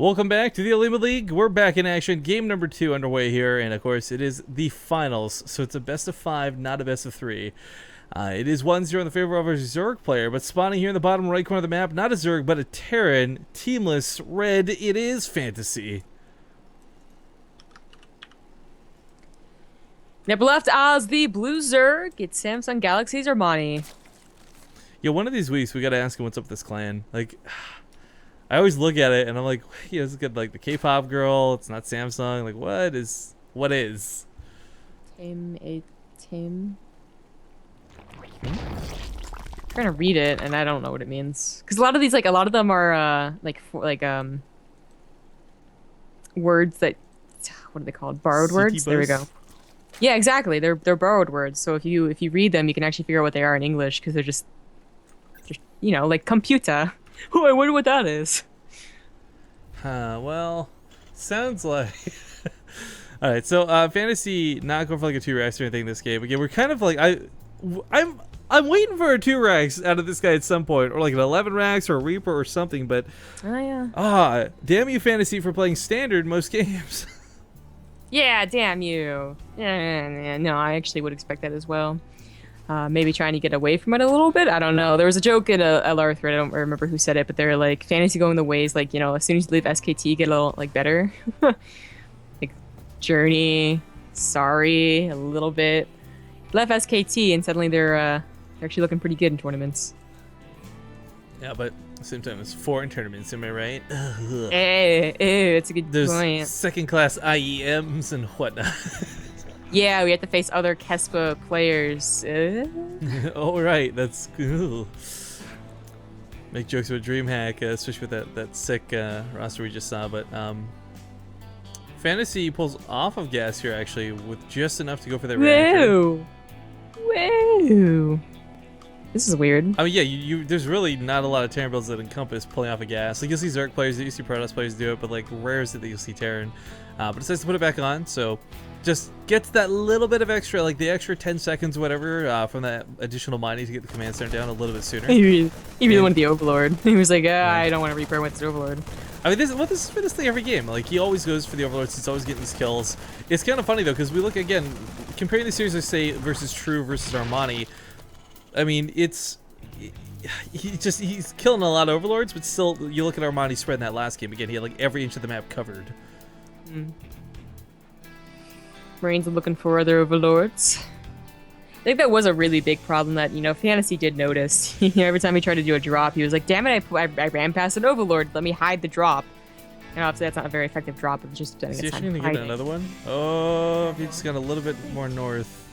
Welcome back to the OlimoLeague. We're back in action. Game number 2 underway here, and of course it is the finals. So it's a best of 5, not a best of 3. It is 1-0 in the favor of our Zerg player, but spawning here in the bottom right corner of the map, not a Zerg, but a Terran. Teamless red, it is Fantasy. Never left as the blue Zerg. It's Samsung Galaxy's Armani. Yeah, one of these weeks we gotta ask him what's up with this clan. Like, I always look at it and I'm like, yeah, it's good. Like the K-pop girl, it's not Samsung. Like, what is? Tim. I'm trying to read it and I don't know what it means. Because a lot of these, a lot of them are words that, what are they called? Borrowed words. There we go. Yeah, exactly. They're borrowed words. So if you read them, you can actually figure out what they are in English because they're just like computer. Oh, I wonder what that is. Well, sounds like. All right, so Fantasy not going for like a 2-racks or anything this game. Again, we're kind of like I'm waiting for a 2-racks out of this guy at some point, or like an 11-racks or a Reaper or something. But damn you, Fantasy, for playing standard most games. Yeah, damn you. Yeah, no, I actually would expect that as well. Maybe trying to get away from it a little bit. I don't know. There was a joke in a LR thread. I don't remember who said it, but they're like, fantasy going the ways, like, as soon as you leave SKT, get a little, better. Like, Journey, Sorry, a little bit. Left SKT, and suddenly they're actually looking pretty good in tournaments. Yeah, but at the same time, it's 4 in tournaments, am I right? Hey, it's a good point. There's second-class IEMs and whatnot. Yeah, we have to face other Kespa players. Oh, right. That's cool. Make jokes about DreamHack, especially with that sick roster we just saw. But Fantasy pulls off of gas here, actually, with just enough to go for that reaction. Whoa. This is weird. I mean, yeah, there's really not a lot of Terran builds that encompass pulling off a gas. Like, you'll see Zerg players, you'll see Protoss players do it, but, like, rare is it that you'll see Terran. But it says to put it back on, so just gets that little bit of extra, like the extra 10 seconds, whatever, from that additional mining to get the command center down a little bit sooner. He really wanted the Overlord. He was like, I don't want to Reaper, I want the Overlord. I mean, this is for this thing every game. Like, he always goes for the Overlords. He's always getting these kills. It's kind of funny, though, because we look, again, comparing the series, I say, versus True versus Armani. I mean, he's killing a lot of Overlords, but still, you look at Armani spread in that last game. Again, he had, like, every inch of the map covered. Marines are looking for other Overlords. I think that was a really big problem that, Fantasy did notice. Every time he tried to do a drop, he was like, damn it, I ran past an Overlord. Let me hide the drop. And obviously that's not a very effective drop. It's just Is he actually going to get another one? Oh, he just got a little bit more north.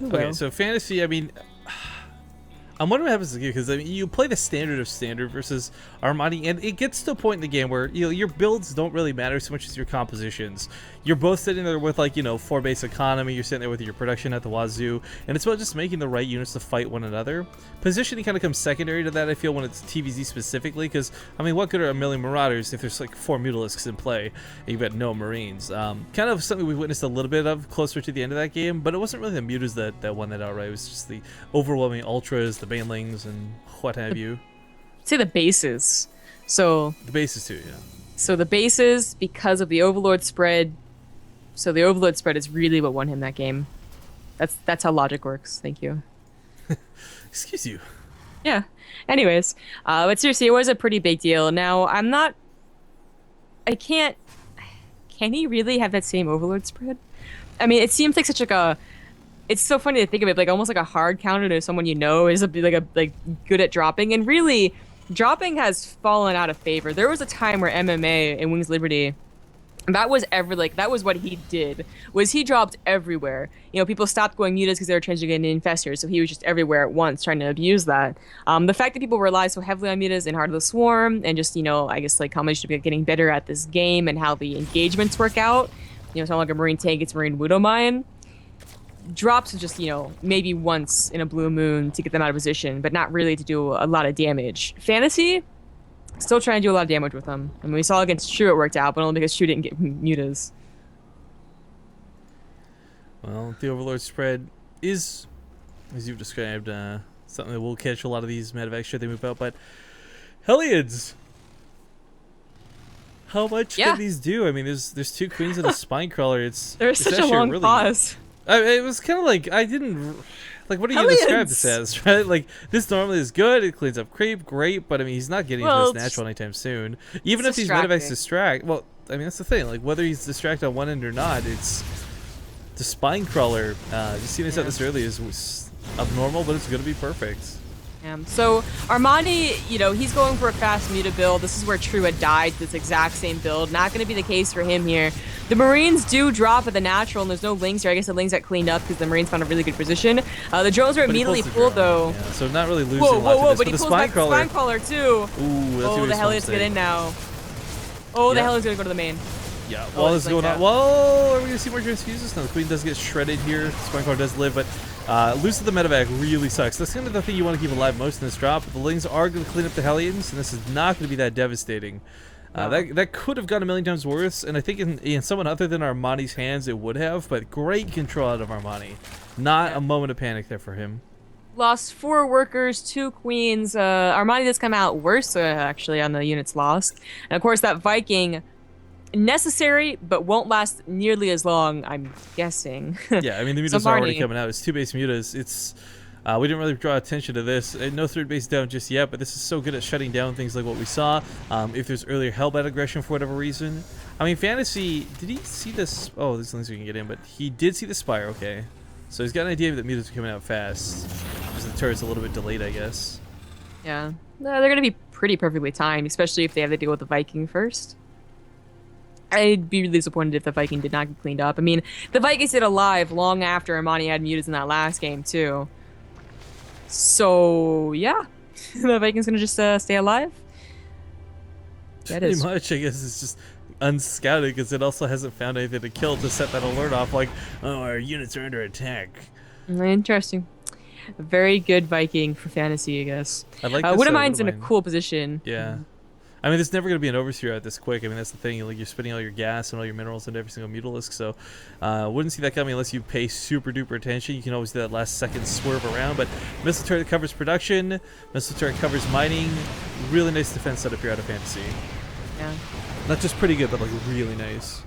Okay, so Fantasy, I mean, I'm wondering what happens to you, because I mean, you play the standard of standard versus Armani, and it gets to a point in the game where your builds don't really matter so much as your compositions. You're both sitting there with 4 base economy. You're sitting there with your production at the wazoo, and it's about just making the right units to fight one another. Positioning kind of comes secondary to that, I feel, when it's TVZ specifically, because I mean, what good are a million Marauders if there's like 4 Mutalisks in play and you've got no Marines? Kind of something we witnessed a little bit of closer to the end of that game, but it wasn't really the Mutas that won that outright. It was just the overwhelming Ultras, the Banelings, and what have you. I'd say the bases. So the bases too, yeah. So the bases, because of the Overlord spread. So the Overlord spread is really what won him that game. That's how logic works. Thank you. Excuse you. Yeah. Anyways, but seriously, it was a pretty big deal. Now, Can he really have that same Overlord spread? I mean, it seems like it's so funny to think of it, like almost like a hard counter to someone is good at dropping, and really, dropping has fallen out of favor. There was a time where MMA and Wings Liberty, that was what he did, was he dropped everywhere. People stopped going mutas because they were changing into infestors, so he was just everywhere at once trying to abuse that. The fact that people rely so heavily on mutas in Heart of the Swarm, and just, I guess, like, how much to be getting better at this game and how the engagements work out. It's not like a Marine tank, it's Marine Widow Mine. Drops just, maybe once in a blue moon to get them out of position, but not really to do a lot of damage. Fantasy, still trying to do a lot of damage with them. I mean, we saw against True it worked out, but only because True didn't get mutas. Well, the Overlord spread is, as you've described, something that will catch a lot of these medevacs should they move out. But Hellions, how much can these do? I mean, there's 2 queens and a spine crawler. There's such a long pause. It was kind of like I didn't like. What do you describe this as? Right? Like this normally is good. It cleans up creep, great. But I mean, he's not getting into this natural anytime soon. Even if these medevacs distract, well, I mean that's the thing. Like whether he's distracted on one end or not, it's the spine crawler. You see this out this early is abnormal, but it's going to be perfect. So Armani, you know, he's going for a fast muta build. This is where True had died, this exact same build. Not going to be the case for him here. The Marines do drop at the natural, and there's no Lings here. I guess the Lings got cleaned up because the Marines found a really good position. The drones are immediately pulled, though. Yeah, so not really losing whoa, but he the pulls back the spine crawler, too. Ooh, oh, the Hellions get in now. Oh, the Hellions going to go to the main. Yeah, while this is going on. Whoa, are we going to see more transfuses? No, the Queen does get shredded here. Spine crawler does live, but losing the medevac really sucks. That's kind of the thing you want to keep alive most in this drop. The Lings are going to clean up the Hellions, and this is not going to be that devastating. That could have gone a million times worse, and I think in someone other than Armani's hands it would have, but great control out of Armani. Not a moment of panic there for him. Lost 4 workers, 2 queens. Armani does come out worse, actually, on the units lost. And, of course, that Viking, necessary, but won't last nearly as long, I'm guessing. Yeah, I mean, the mutas are already coming out. It's 2 base mutas. It's... we didn't really draw attention to this. No 3rd base down just yet, but this is so good at shutting down things like what we saw. If there's earlier Hellbat aggression for whatever reason. I mean, Fantasy, did he see this? Oh, these things we can get in, but he did see the Spire, okay. So he's got an idea that mutas are coming out fast. Because the turret's a little bit delayed, I guess. Yeah. No, they're going to be pretty perfectly timed, especially if they have to deal with the Viking first. I'd be really disappointed if the Viking did not get cleaned up. I mean, the Viking stayed alive long after Armani had mutas in that last game, too. So, yeah. The Viking's going to just stay alive. Pretty much, I guess it's just unscouted because it also hasn't found anything to kill to set that alert off like, oh, our units are under attack. Interesting. A very good Viking for Fantasy, I guess. I like this, Widowmine's in a cool position. Yeah. I mean, there's never going to be an overseer out this quick. I mean, that's the thing. Like, you're spending all your gas and all your minerals into every single Mutalisk, so wouldn't see that coming unless you pay super-duper attention. You can always do that last-second swerve around, but Missile Turret covers production. Missile Turret covers mining. Really nice defense setup here out of Fantasy. Yeah. Not just pretty good, but, like, really nice.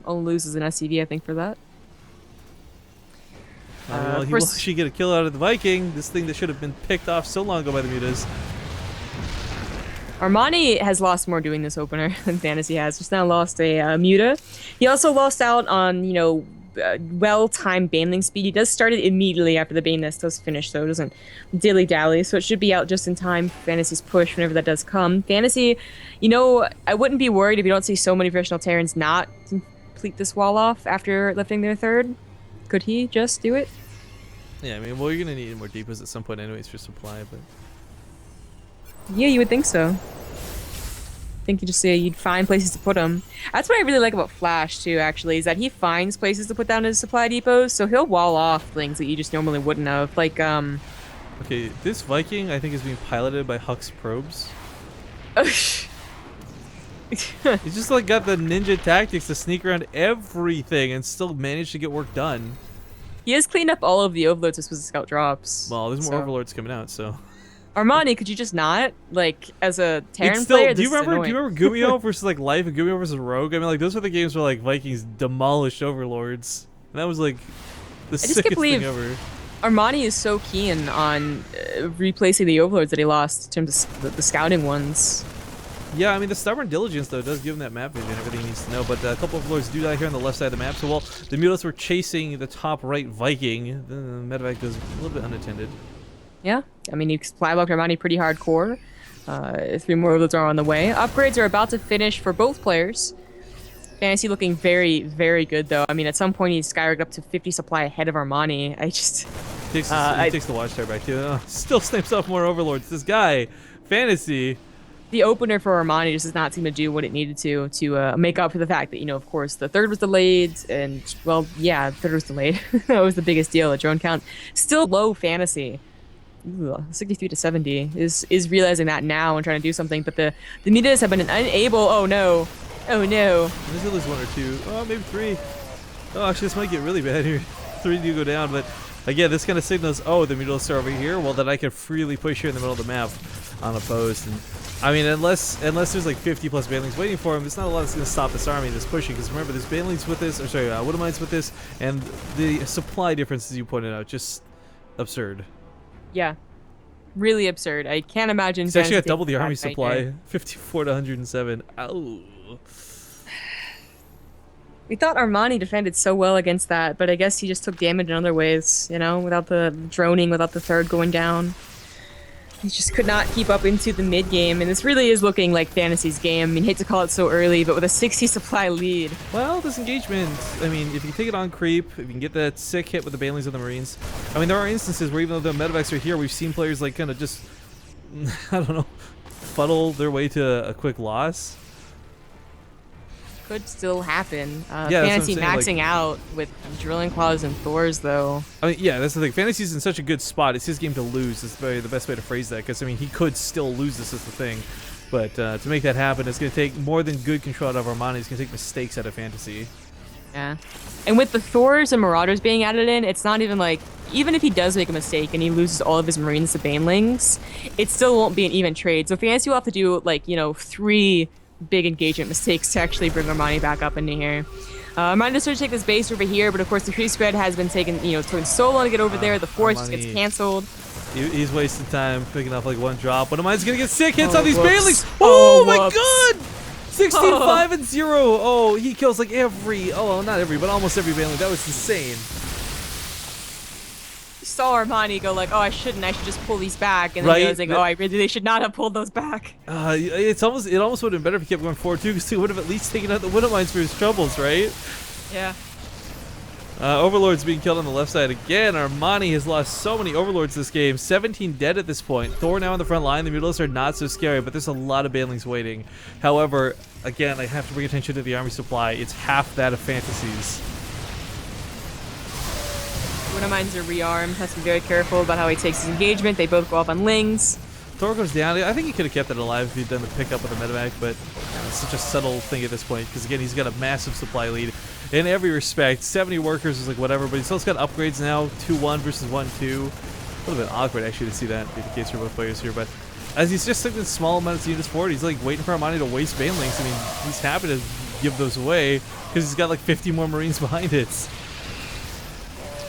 Only loses an SCV, I think, for that. Well, he will actually get a kill out of the Viking. This thing that should have been picked off so long ago by the mutas. Armani has lost more doing this opener than Fantasy has. Just now lost a muta. He also lost out on, you know, well-timed baneling speed. He does start it immediately after the Bane Nest does finish, though. It doesn't dilly-dally, so it should be out just in time for Fantasy's push whenever that does come. Fantasy, you know, I wouldn't be worried if you don't see so many professional Terrans not complete this wall off after lifting their 3rd. Could he just do it? Yeah, I mean, well, you're going to need more depots at some point anyways for supply, but... Yeah, you would think so. I think you just say you'd find places to put them. That's what I really like about Flash, too, actually, is that he finds places to put down his supply depots, so he'll wall off things that you just normally wouldn't have. Like, Okay, this Viking, I think, is being piloted by Huck's probes. He's just, like, got the ninja tactics to sneak around everything and still manage to get work done. He has cleaned up all of the overloads as scout drops. Well, there's more overlords coming out, so... Armani, could you just not, like, as a Terran player? Do you remember Gumio versus like Life and Gumio versus Rogue? I mean, like those were the games where like Vikings demolished overlords, and that was like the sickest thing ever. Armani is so keen on replacing the overlords that he lost in terms of the scouting ones. Yeah, I mean the stubborn diligence though does give him that map vision, everything he needs to know. But a couple of overlords do die here on the left side of the map. So while the Mutalists were chasing the top right Viking, the medevac goes a little bit unattended. Yeah, I mean, you supply blocked Armani pretty hardcore. 3 more overloads are on the way. Upgrades are about to finish for both players. Fantasy looking very, very good, though. I mean, at some point, he's skyrocketed up to 50 supply ahead of Armani. I just... He takes the Watchtower back, too. Still snipes off more overlords. This guy, Fantasy... The opener for Armani just does not seem to do what it needed to make up for the fact that, you know, of course, the 3rd was delayed, and, well, yeah, the 3rd was delayed. That was the biggest deal, the drone count. Still low Fantasy. 63 to 70 is realizing that now and trying to do something, but the mutas have been unable. Oh no, oh no. There's at least 1 or 2. Oh, maybe 3. Oh, actually, this might get really bad here. 3 do go down, but again, this kind of signals, oh, the Mutalisks are over here. Well, then I can freely push here in the middle of the map unopposed. And I mean, unless there's like 50 plus banelings waiting for him, there's not a lot that's going to stop this army that's pushing. Because remember, there's banelings with this, or sorry, Widowmines with this, and the supply differences you pointed out, just absurd. Yeah. Really absurd. I can't imagine. He's actually got double the army right supply, here. 54 to 107. Ow. We thought Armani defended so well against that, but I guess he just took damage in other ways, you know, without the droning, without the third going down. He just could not keep up into the mid game, and this really is looking like Fantasy's game. I mean, hate to call it so early, but with a 60 supply lead. Well, this engagement, I mean, if you take it on creep, if you can get that sick hit with the banelings on the Marines, I mean, there are instances where even though the medevacs are here, we've seen players like kind of just, I don't know, fuddle their way to a quick loss. Could still happen. Yeah, Fantasy that's what I'm saying, maxing out with drilling claws and Thors, though. I mean, yeah, that's the thing. Fantasy's in such a good spot. It's his game to lose. Is the best way to phrase that. Because I mean, he could still lose this. Is the thing. But to make that happen, it's going to take more than good control out of Armani. It's going to take mistakes out of Fantasy. Yeah. And with the Thors and Marauders being added in, it's not even like, even if he does make a mistake and he loses all of his Marines to Banelings, it still won't be an even trade. So Fantasy will have to do, like, you know, 3 big engagement mistakes to actually bring Armani back up into here. Armani does sort of take this base over here, but of course the tree spread has been taken, you know, taking so long to get over there. The force just gets canceled. He's wasting time picking off like one drop. One of mine's gonna get sick hits on these whoops. Banelings. Oh, my whoops. god! 16, 5, and 0. Oh, he kills like every, oh, well, not every, but almost every Baneling. That was insane. Saw Armani go like, oh, I should just pull these back, and then Right? realizing, oh, they should not have pulled those back. It almost would have been better if he kept going forward too, because he would have at least taken out the Widowmines for his troubles, right? Yeah. Overlord's being killed on the left side again. Armani has lost so many Overlords this game. 17 dead at this point. Thor now on the front line. The Mutalisks are not so scary, but there's a lot of Banelings waiting. However, again, I have to bring attention to the army supply. It's half that of Fantasy's. Widowmines are rearmed. Has to be very careful about how he takes his engagement. They both go off on Lings. Thor goes down. I think he could have kept it alive if he'd done the pickup with the medevac, but it's such a subtle thing at this point because, again, he's got a massive supply lead in every respect. 70 workers is like whatever, but he's also got upgrades now. 2-1 versus 1-2. A little bit awkward, actually, to see that be the case for both players here, but as he's just sticking small amounts of units forward, he's like waiting for Armani to waste Banelings. I mean, he's happy to give those away because he's got like 50 more Marines behind it.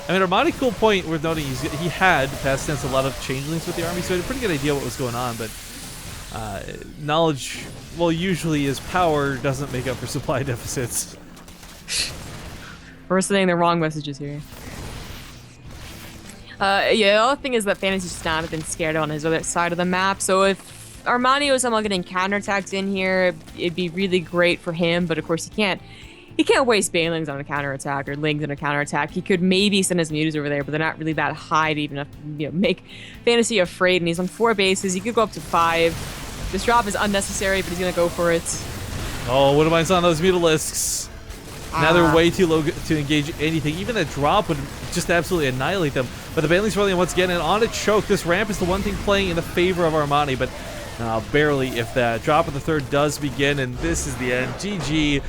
I mean, Armani, cool point worth noting, he had, past tense, a lot of changelings with the army, so he had a pretty good idea what was going on, but knowledge, well, usually is power, doesn't make up for supply deficits. We're sending the wrong messages here. Yeah, the other thing is that Fantasy's just not been scared on his other side of the map, so if Armani was somehow getting counterattacks in here, it'd be really great for him, but of course he can't waste Banelings on a counterattack or Lings on a counterattack. He could maybe send his mutas over there, but they're not really that high to even make Fantasy afraid. And he's on 4 bases. He could go up to 5. This drop is unnecessary, but he's gonna go for it. Oh, what am I on those Mutalisks? Now they're way too low to engage anything. Even that drop would just absolutely annihilate them. But the Banelings rolling once again, and on a choke. This ramp is the one thing playing in the favor of Armani, but barely if that. Drop of the third does begin, and this is the end. GG.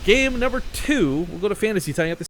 Game number 2. We'll go to Fantasy, tying up the